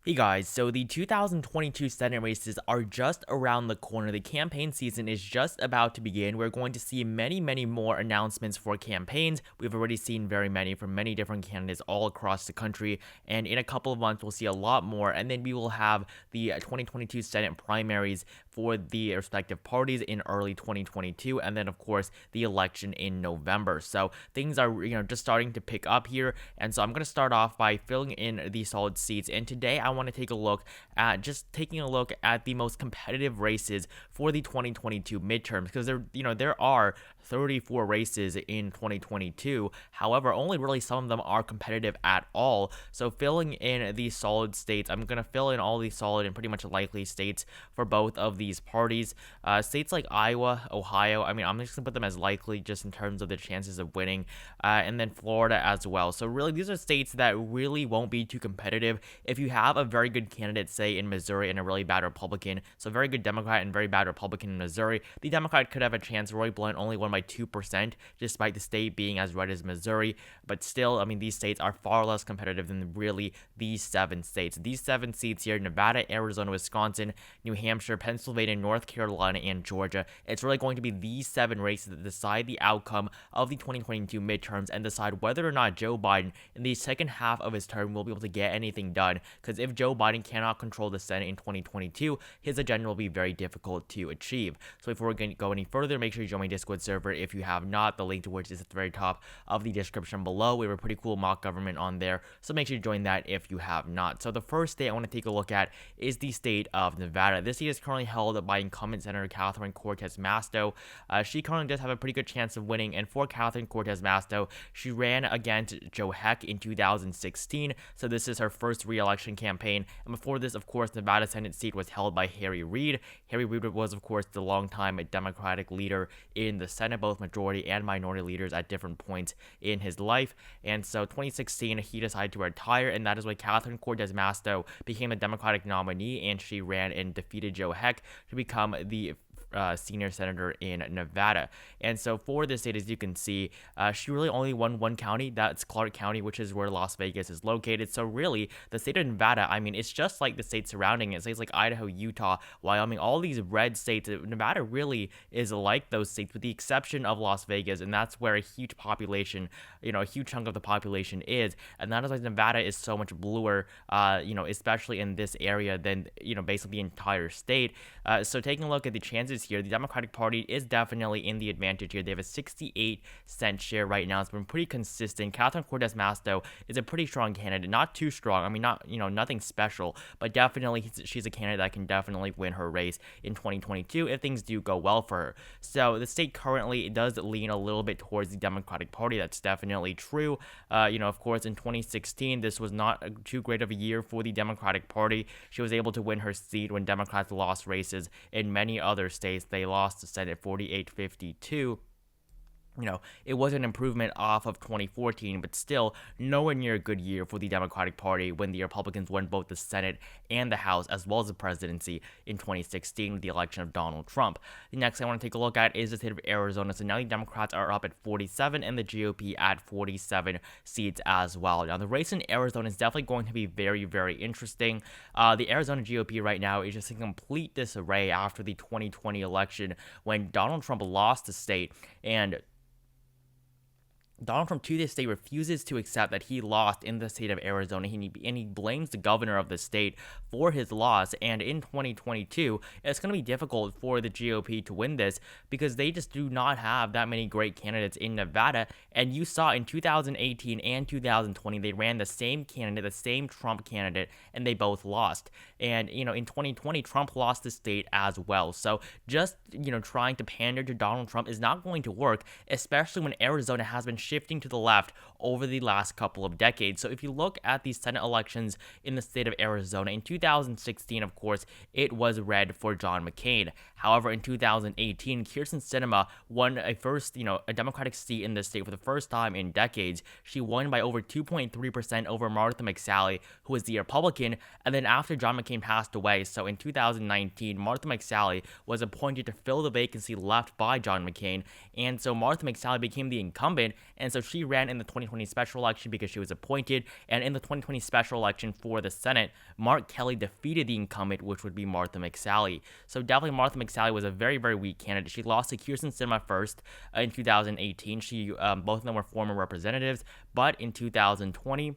Hey guys, so the 2022 Senate races are just around the corner. The campaign season is just about to begin. We're going to see many more announcements for campaigns. We've already seen very many from many different candidates all across the country, and in a couple of months we'll see a lot more, and then we will have the 2022 Senate primaries for the respective parties in early 2022, and then of course the election in November. So things are just starting to pick up here, and so I'm going to start off by filling in the solid seats, and today I want to take a look at the most competitive races for the 2022 midterms, because there are 34 races in 2022. However, only really some of them are competitive at all. So filling in these solid states, I'm going to fill in all these solid and pretty much likely states for both of these parties. States like Iowa, Ohio, I'm just going to put them as likely just in terms of the chances of winning, and then Florida as well. So really, these are states that really won't be too competitive. If you have a very good candidate, say in Missouri, and a really bad Republican, so very good Democrat and very bad Republican in Missouri, the Democrat could have a chance. Roy Blunt only won by 2%, despite the state being as red as Missouri. But still, these states are far less competitive than really these 7 states. These 7 seats here: Nevada, Arizona, Wisconsin, New Hampshire, Pennsylvania, North Carolina, and Georgia. It's really going to be these 7 races that decide the outcome of the 2022 midterms and decide whether or not Joe Biden, in the second half of his term, will be able to get anything done. Because if Joe Biden cannot control the Senate in 2022, his agenda will be very difficult to achieve. So before we go any further, make sure you join my Discord server if you have not. The link to which is at the very top of the description below. We have a pretty cool mock government on there, so make sure you join that if you have not. So the first state I want to take a look at is the state of Nevada. This seat is currently held by incumbent Senator Catherine Cortez Masto. She currently does have a pretty good chance of winning, and for Catherine Cortez Masto, she ran against Joe Heck in 2016, so this is her first re-election campaign. And before this, of course, Nevada Senate seat was held by Harry Reid. Harry Reid was, of course, the longtime Democratic leader in the Senate, both majority and minority leaders at different points in his life. And so 2016, he decided to retire, and that is why Catherine Cortez Masto became a Democratic nominee, and she ran and defeated Joe Heck to become the senior senator in Nevada. And so for this state, as you can see, she really only won one county. That's Clark County, which is where Las Vegas is located. So really, the state of Nevada, it's just like the states surrounding it. States like Idaho, Utah, Wyoming, all these red states. Nevada really is like those states, with the exception of Las Vegas, and that's where a huge population, a huge chunk of the population is. And that is why Nevada is so much bluer, especially in this area, than basically the entire state. So taking a look at the chances here, the Democratic Party is definitely in the advantage here. They have a 68% share right now. It's been pretty consistent. Catherine Cortez Masto is a pretty strong candidate, not too strong. Nothing special, but definitely she's a candidate that can definitely win her race in 2022 if things do go well for her. So the state currently does lean a little bit towards the Democratic Party. That's definitely true. Of course, in 2016, this was not too great of a year for the Democratic Party. She was able to win her seat when Democrats lost races in many other states. They lost the Senate 48-52. It was an improvement off of 2014, but still nowhere near a good year for the Democratic Party when the Republicans won both the Senate and the House, as well as the presidency in 2016 with the election of Donald Trump. The next I want to take a look at is the state of Arizona. So now the Democrats are up at 47 and the GOP at 47 seats as well. Now the race in Arizona is definitely going to be very interesting. The Arizona GOP right now is just in complete disarray after the 2020 election when Donald Trump lost the state, and Donald Trump to this day refuses to accept that he lost in the state of Arizona, and he blames the governor of the state for his loss. And in 2022, it's going to be difficult for the GOP to win this because they just do not have that many great candidates in Nevada. And you saw in 2018 and 2020, they ran the same candidate, the same Trump candidate, and they both lost. And, in 2020, Trump lost the state as well. So just, trying to pander to Donald Trump is not going to work, especially when Arizona has been shifting to the left over the last couple of decades. So if you look at the Senate elections in the state of Arizona, in 2016, of course, it was red for John McCain. However, in 2018, Kyrsten Sinema won a Democratic seat in the state for the first time in decades. She won by over 2.3% over Martha McSally, who was the Republican. And then after John McCain passed away, so in 2019, Martha McSally was appointed to fill the vacancy left by John McCain. And so Martha McSally became the incumbent, And so she ran in the 2020 special election because she was appointed. And in the 2020 special election for the Senate, Mark Kelly defeated the incumbent, which would be Martha McSally. So definitely Martha McSally was a very, very weak candidate. She lost to Kirsten Sinema first in 2018. Both of them were former representatives, but in 2020,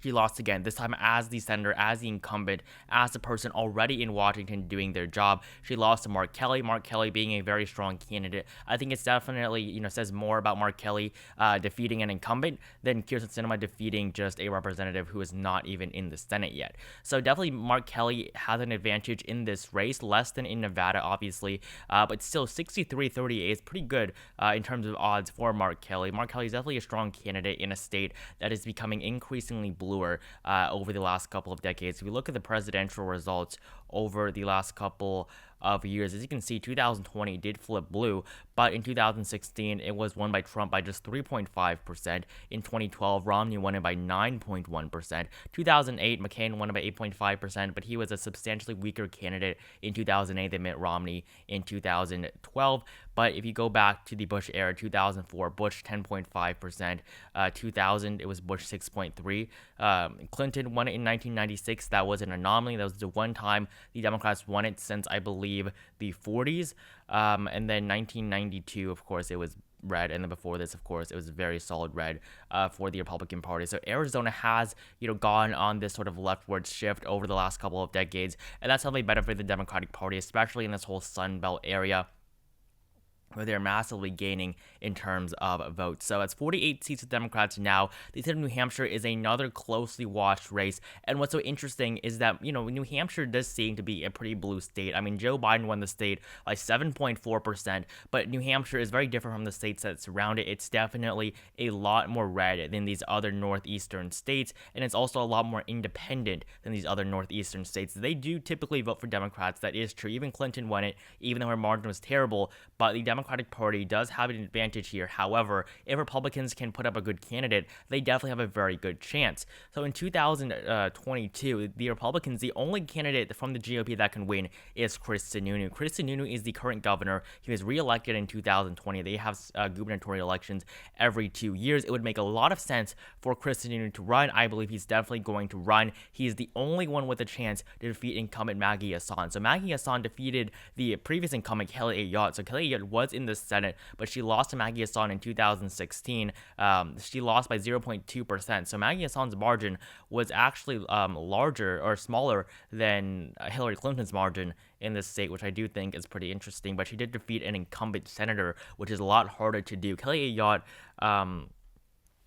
she lost again, this time as the senator, as the incumbent, as the person already in Washington doing their job. She lost to Mark Kelly. Mark Kelly being a very strong candidate. I think it's definitely, says more about Mark Kelly defeating an incumbent than Kirsten Sinema defeating just a representative who is not even in the Senate yet. So definitely Mark Kelly has an advantage in this race, less than in Nevada, obviously, but still 63-38 is pretty good in terms of odds for Mark Kelly. Mark Kelly is definitely a strong candidate in a state that is becoming increasingly blue over the last couple of decades. If we look at the presidential results over the last couple of years, as you can see, 2020 did flip blue, but in 2016 it was won by Trump by just 3.5%. In 2012, Romney won it by 9.1%. 2008, McCain won it by 8.5%, but he was a substantially weaker candidate in 2008 than Mitt Romney in 2012. But if you go back to the Bush era, 2004, Bush 10.5%, 2000 it was Bush 6.3%. Clinton won it in 1996. That was an anomaly. That was the one time the Democrats won it since, I believe, the 40s. And then 1992, of course, it was red, and then before this, of course, it was very solid red for the Republican Party. So Arizona has, gone on this sort of leftward shift over the last couple of decades, and that's definitely benefited the Democratic Party, especially in this whole Sun Belt area, where they're massively gaining in terms of votes. So it's 48 seats with Democrats now. The state of New Hampshire is another closely watched race. And what's so interesting is that, New Hampshire does seem to be a pretty blue state. I mean, Joe Biden won the state by 7.4%, but New Hampshire is very different from the states that surround it. It's definitely a lot more red than these other northeastern states, and it's also a lot more independent than these other northeastern states. They do typically vote for Democrats. That is true. Even Clinton won it, even though her margin was terrible, but the Democratic Party does have an advantage here. However, if Republicans can put up a good candidate, they definitely have a very good chance. So in 2022, the Republicans, the only candidate from the GOP that can win is Chris Sununu. Chris Sununu is the current governor. He was reelected in 2020. They have gubernatorial elections every 2 years. It would make a lot of sense for Chris Sununu to run. I believe he's definitely going to run. He is the only one with a chance to defeat incumbent Maggie Hassan. So Maggie Hassan defeated the previous incumbent Kelly Ayotte. So Kelly Ayotte was in the Senate, but she lost to Maggie Hassan in 2016. She lost by 0.2%. So Maggie Hassan's margin was actually larger or smaller than Hillary Clinton's margin in this state, which I do think is pretty interesting. But she did defeat an incumbent senator, which is a lot harder to do. Kelly Ayotte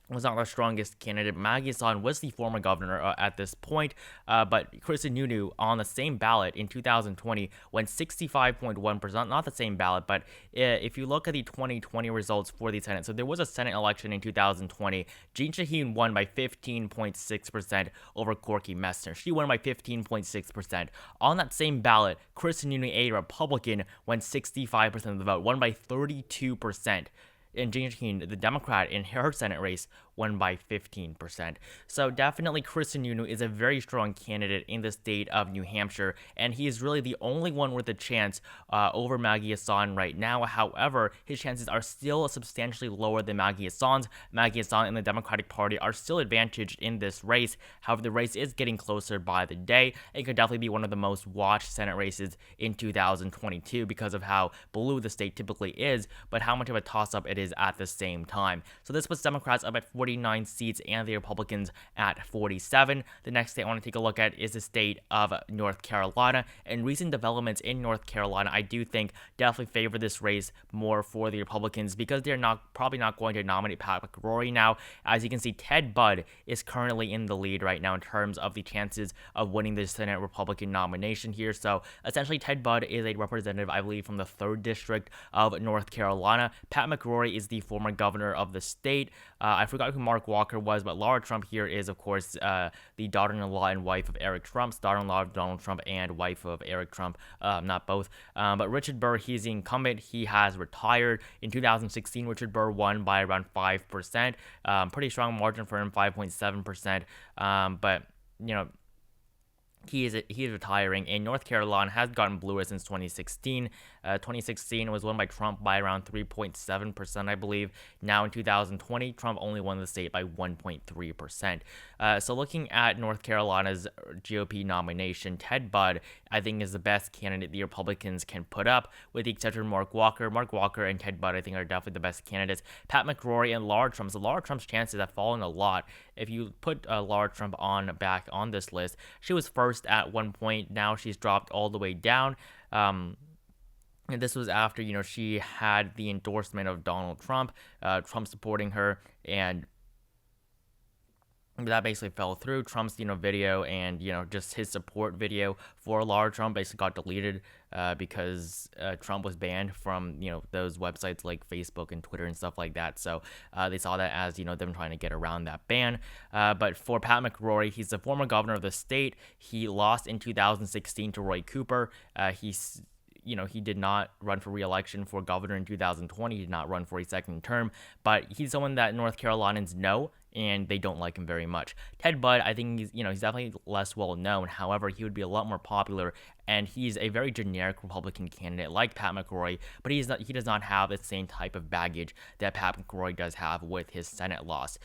was not the strongest candidate. Maggie Hassan was the former governor at this point, but Chris Sununu on the same ballot in 2020 went 65.1%, not the same ballot, but if you look at the 2020 results for the Senate, so there was a Senate election in 2020. Jean Shaheen won by 15.6% over Corky Messner. She won by 15.6%. On that same ballot, Chris Sununu, a Republican, went 65% of the vote, won by 32%. And Jean Shaheen, the Democrat in her Senate race, won by 15%. So definitely Chris Sununu is a very strong candidate in the state of New Hampshire, and he is really the only one with a chance over Maggie Hassan right now. However, his chances are still substantially lower than Maggie Hassan's. Maggie Hassan and the Democratic Party are still advantaged in this race. However, the race is getting closer by the day. It could definitely be one of the most watched Senate races in 2022 because of how blue the state typically is, but how much of a toss-up it is at the same time. So this puts Democrats up at 49 seats and the Republicans at 47. The next state I want to take a look at is the state of North Carolina, and recent developments in North Carolina I do think definitely favor this race more for the Republicans because they're probably not going to nominate Pat McCrory now. As you can see, Ted Budd is currently in the lead right now in terms of the chances of winning the Senate Republican nomination here. So essentially Ted Budd is a representative, I believe, from the 3rd District of North Carolina. Pat McCrory is the former governor of the state. I forgot who Mark Walker was, but Laura Trump here is, of course, the daughter-in-law and wife of Eric Trump, daughter-in-law of Donald Trump and wife of Eric Trump, not both. But Richard Burr, he's the incumbent. He has retired. In 2016, Richard Burr won by around 5%. Pretty strong margin for him, 5.7%. But, he is retiring, and North Carolina has gotten bluer since 2016. 2016 was won by Trump by around 3.7%, I believe. Now in 2020, Trump only won the state by 1.3%. So looking at North Carolina's GOP nomination, Ted Budd, I think, is the best candidate the Republicans can put up, with the exception of Mark Walker. Mark Walker and Ted Budd, I think, are definitely the best candidates. Pat McCrory and Laura Trump. So Laura Trump's chances have fallen a lot. If you put Laura Trump back on this list, she was first at one point. Now she's dropped all the way down. And this was after, she had the endorsement of Donald Trump, Trump supporting her, and that basically fell through. Trump's, video and, just his support video for Laura Trump basically got deleted because Trump was banned from, those websites like Facebook and Twitter and stuff like that. So they saw that as, them trying to get around that ban. But for Pat McCrory, he's the former governor of the state. He lost in 2016 to Roy Cooper. He did not run for re-election for governor in 2020. He did not run for a second term, but he's someone that North Carolinians know, and they don't like him very much. Ted Budd, I think he's definitely less well known. However, he would be a lot more popular, and he's a very generic Republican candidate like Pat McCrory, but he does not have the same type of baggage that Pat McCrory does have with his Senate loss.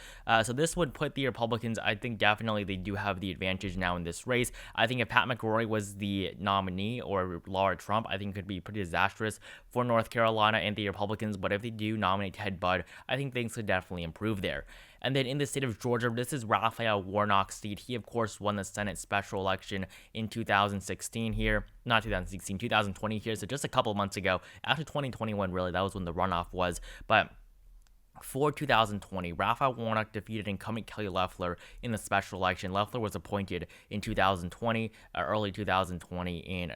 So this would put the Republicans, I think definitely they do have the advantage now in this race. I think if Pat McCrory was the nominee or Laura Trump, I think it could be pretty disastrous for North Carolina and the Republicans, but if they do nominate Ted Budd, I think things could definitely improve there. And then in the state of Georgia, this is Raphael Warnock's seat. He, of course, won the Senate special election in 2016 here. Not 2016, 2020 here. So just a couple months ago. After 2021, really, that was when the runoff was. But for 2020, Raphael Warnock defeated incumbent Kelly Loeffler in the special election. Loeffler was appointed in 2020, early 2020 in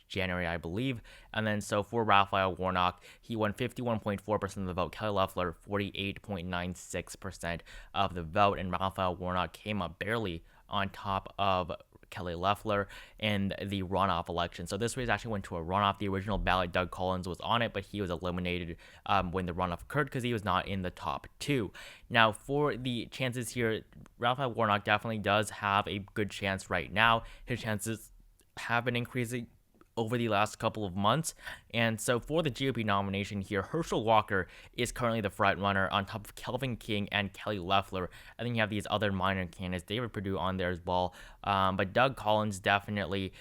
January, I believe. And then so for Raphael Warnock, he won 51.4% of the vote. Kelly Loeffler, 48.96% of the vote. And Raphael Warnock came up barely on top of Kelly Loeffler in the runoff election. So this race actually went to a runoff. The original ballot, Doug Collins was on it, but he was eliminated when the runoff occurred because he was not in the top two. Now, for the chances here, Raphael Warnock definitely does have a good chance right now. His chances have been increasing over the last couple of months. And so for the GOP nomination here, Herschel Walker is currently the front runner on top of Kelvin King and Kelly Loeffler. I think you have these other minor candidates, David Perdue on there as well. But Doug Collins definitely,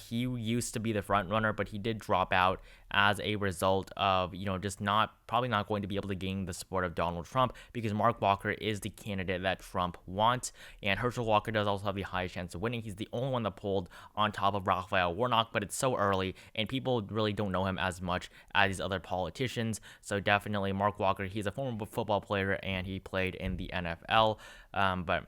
he used to be the front runner, but he did drop out as a result of, just probably not going to be able to gain the support of Donald Trump because Mark Walker is the candidate that Trump wants. And Herschel Walker does also have the highest chance of winning. He's the only one that polled on top of Raphael Warnock, but it's so early and people really don't know him as much as these other politicians. So definitely Mark Walker, he's a former football player and he played in the NFL, but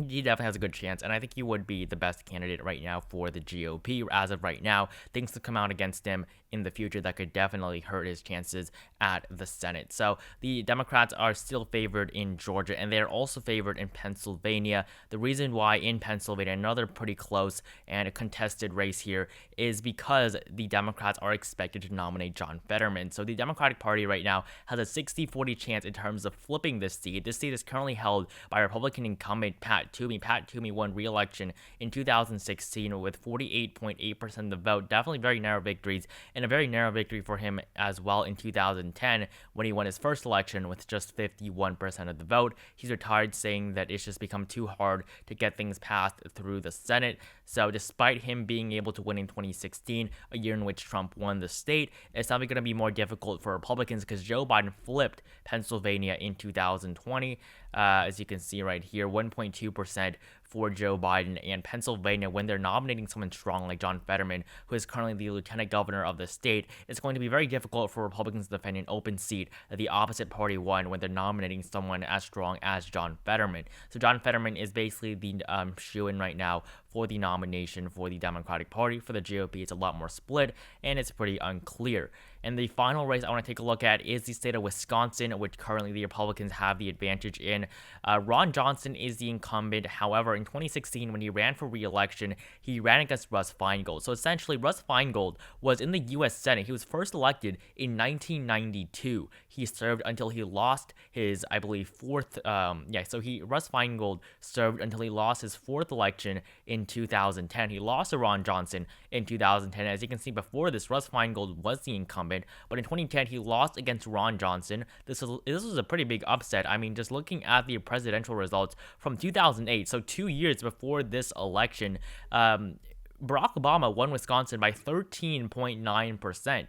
he definitely has a good chance, and I think he would be the best candidate right now for the GOP. As of right now, things could come out against him in the future that could definitely hurt his chances at the Senate. So the Democrats are still favored in Georgia, and they're also favored in Pennsylvania. The reason why in Pennsylvania, another pretty close and a contested race here, is because the Democrats are expected to nominate John Fetterman. So the Democratic Party right now has a 60-40 chance in terms of flipping this seat. This seat is currently held by Republican incumbent Pat Toomey. Pat Toomey won re-election in 2016 with 48.8% of the vote. Definitely very narrow victories, and a very narrow victory for him as well in 2010 when he won his first election with just 51% of the vote. He's retired, saying that it's just become too hard to get things passed through the Senate. So despite him being able to win in 2016, a year in which Trump won the state, it's probably going to be more difficult for Republicans because Joe Biden flipped Pennsylvania in 2020. As you can see right here, 1.2% for Joe Biden. And Pennsylvania, when they're nominating someone strong like John Fetterman, who is currently the lieutenant governor of the state, it's going to be very difficult for Republicans to defend an open seat that the opposite party won when they're nominating someone as strong as John Fetterman. So John Fetterman is basically the shoe-in right now for the nomination for the Democratic Party. For the GOP, it's a lot more split, and it's pretty unclear. And the final race I want to take a look at is the state of Wisconsin, which currently the Republicans have the advantage in. Ron Johnson is the incumbent. However, in 2016, when he ran for re-election, he ran against Russ Feingold. So essentially, Russ Feingold was in the U.S. Senate. He was first elected in 1992. He served until he lost his, I believe, Russ Feingold served until he lost his fourth election in 2010. He lost to Ron Johnson in 2010. As you can see, before this, Russ Feingold was the incumbent, but in 2010, he lost against Ron Johnson. This was a pretty big upset. I mean, just looking at the presidential results from 2008, so 2 years before this election, Barack Obama won Wisconsin by 13.9%.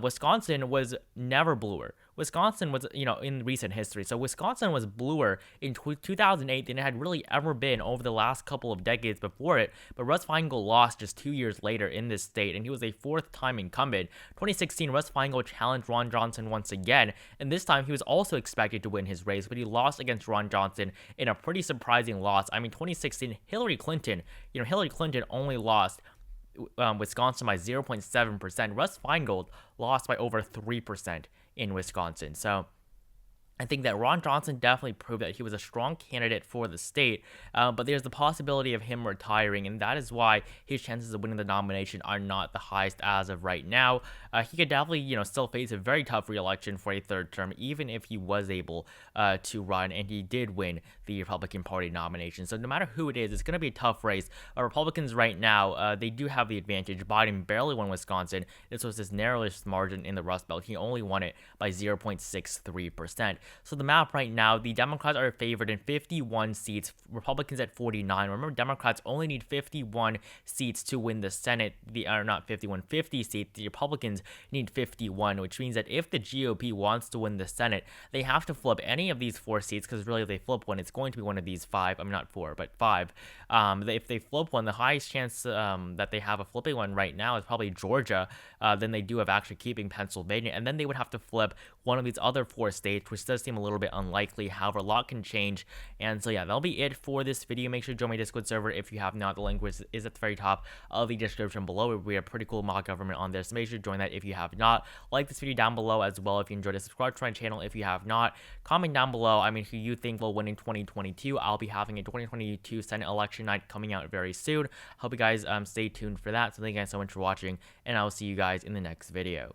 Wisconsin was never bluer. Wisconsin was, in recent history. So Wisconsin was bluer in 2008 than it had really ever been over the last couple of decades before it. But Russ Feingold lost just 2 years later in this state, and he was a fourth-time incumbent. 2016, Russ Feingold challenged Ron Johnson once again, and this time he was also expected to win his race, but he lost against Ron Johnson in a pretty surprising loss. I mean, 2016, Hillary Clinton only lost Wisconsin by 0.7%. Russ Feingold lost by over 3% in Wisconsin. So I think that Ron Johnson definitely proved that he was a strong candidate for the state, but there's the possibility of him retiring, and that is why his chances of winning the nomination are not the highest as of right now. He could definitely, still face a very tough re-election for a third term, even if he was able to run, and he did win the Republican Party nomination. So no matter who it is, it's going to be a tough race. Republicans right now, they do have the advantage. Biden barely won Wisconsin. This was his narrowest margin in the Rust Belt. He only won it by 0.63%. So the map right now, the Democrats are favored in 51 seats, Republicans at 49. Remember, Democrats only need 51 seats to win the Senate. 50 seats. The Republicans need 51, which means that if the GOP wants to win the Senate, they have to flip any of these 4 seats, because really if they flip one, it's going to be one of these 5. I mean, not 4, but 5. If they flip one, the highest chance that they have of flipping one right now is probably Georgia. Then they do have actually keeping Pennsylvania, and then they would have to flip one of these other 4 states, which does seem a little bit unlikely. However, a lot can change. And so yeah, that'll be it for this video. Make sure to join my Discord server if you have not. The link is at the very top of the description below. We have a pretty cool mock government on there, so make sure to join that if you have not. Like this video down below as well if you enjoyed it. Subscribe to my channel if you have not. Comment down below, who you think will win in 2022. I'll be having a 2022 Senate election night coming out very soon. Hope you guys stay tuned for that. So thank you guys so much for watching, and I will see you guys in the next video.